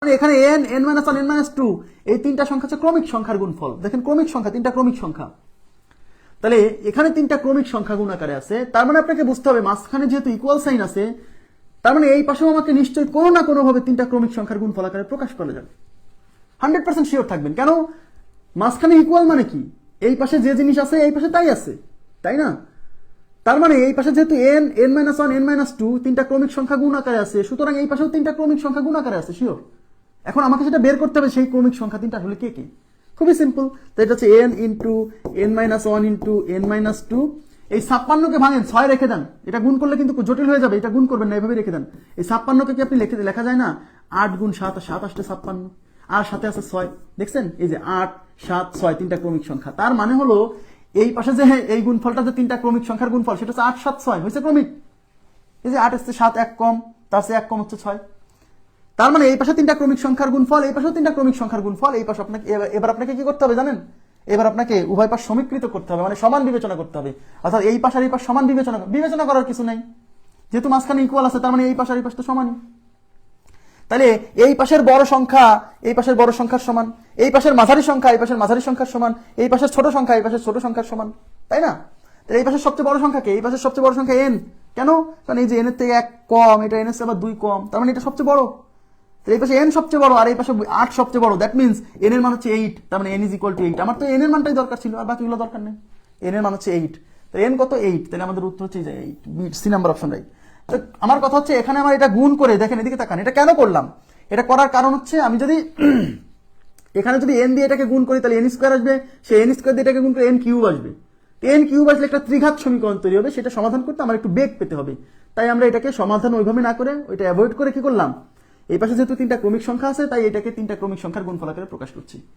এখানে n n minus one n minus two এই তিনটা সংখ্যা হচ্ছে ক্রমিক সংখ্যার গুণফল। দেখেন ক্রমিক সংখ্যা, তিনটা ক্রমিক সংখ্যা, তাহলে এখানে তিনটা ক্রমিক সংখ্যা গুণ আকারে আছে। তার মানে আপনাকে বুঝতে হবে মাঝখানে যেহেতু ইকুয়াল সাইন আছে, তার মানে এই পাশেও আমাকে নিশ্চয়ই কোনো না কোনো ভাবে তিনটা ক্রমিক সংখ্যার গুণফল আকারে প্রকাশ করা যাবে। 100% শিওর থাকবেন, কেন মাঝখানে ইকুয়াল মানে কি, এই পাশে যে জিনিস আছে এই পাশে তাই আছে, তাই না? তার মানে এই পাশে যেহেতু n n minus one n minus two তিনটা ক্রমিক সংখ্যা গুণ আকারে আছে, সুতরাং এই পাশেও তিনটা ক্রমিক সংখ্যা গুণ আকারে আছে, শিওর। এখন আমাকে সেটা বের করতে হবে সেই ক্রমিক সংখ্যা তিনটা হলে কে কে। খুবই সিম্পল, তো এটা হচ্ছে n into n minus one into n minus two. এই 56কে ভাঙেন, 6 রেখে দেন, এটা গুণ করলে কিন্তু জটিল হয়ে যাবে, এটা গুণ করবেন না, এভাবে রেখে দেন। এই 56কে কি আপনি লেখা যায় না 8 গুণ 7, 7 8 56, আর সাথে আছে 6, দেখছেন এই যে 8 7 6 তিনটা ক্রমিক সংখ্যা। তার মানে হলো এই পাশে যে এই গুণফলটা যে তিনটা ক্রমিক সংখ্যার গুণফল সেটা হচ্ছে 8 7 6 হয়েছে ক্রমিক। এই যে 8 আসছে 7 এক কম, তার চেয়ে এক কম হচ্ছে 6। তার মানে এই পাশে তিনটা ক্রমিক সংখ্যার গুণফল, এই পাশেও তিনটা ক্রমিক সংখ্যার গুণফল। এই পাশে আপনাকে এবার আপনাকে কি করতে হবে জানেন, এবার আপনাকে উভয় পাশ সমীকৃত করতে হবে, মানে সমান বিবেচনা করতে হবে। অর্থাৎ এই পাশ আর এই পাশ সমান বিবেচনা করার কিছু নাই, যেহেতু মাঝখানে ইকুয়াল আছে, তার মানে এই পাশ আর এই পাশ তো সমানই। তাহলে এই পাশের বড় সংখ্যা এই পাশের বড় সংখ্যার সমান, এই পাশের মাঝারি সংখ্যা এই পাশের মাঝারি সংখ্যার সমান, এই পাশের ছোট সংখ্যা এই পাশের ছোট সংখ্যার সমান, তাই না? তাহলে এই পাশের সবচেয়ে বড় সংখ্যা কে, এই পাশের সবচেয়ে বড় সংখ্যা n। কেন? কারণ এই যে n এর থেকে 1 কম, এটা n এর থেকে আবার 2 কম, তার মানে এটা সবচেয়ে বড়। তাহলে এই পাশে n সবচেয়ে বড় আর এই পাশে 8 সবচেয়ে বড়, দ্যাট মিন্স n এর মান হচ্ছে 8, তার মানে n ইজ ইকুয়াল টু 8। আমার তো n এর মানটাই দরকার ছিল, আর বাকিগুলো দরকার নেই। n এর মান হচ্ছে 8, তাহলে n কত 8, তাহলে আমাদের উত্তর হচ্ছে যে 8, সি নাম্বার অপশন রাইট। তো আমার কথা হচ্ছে এখানে আমার এটা গুণ করে দেখেন, এদিকে তাকান, এটা কেন করলাম? এটা করার কারণ হচ্ছে আমি যদি এখানে যদি n দিয়ে এটাকে গুণ করি তাহলে n স্কয়ার আসবে, সেই n স্কয়ার দিয়ে এটাকে গুণ করে n কিউব আসবে। n কিউব আসলে একটা ত্রিঘাত সমীকরণ তৈরি হবে, সেটা সমাধান করতে আমার একটু বেগ পেতে হবে। তাই আমরা এটাকে সমাধান ওইভাবে না করে ওইটা অ্যাভয়েড করে কি করলাম, এই পাশে যেহেতু তিনটা ক্রমিক সংখ্যা আছে তাই এটাকে তিনটা ক্রমিক সংখ্যার গুণফল আকারে প্রকাশ করছি।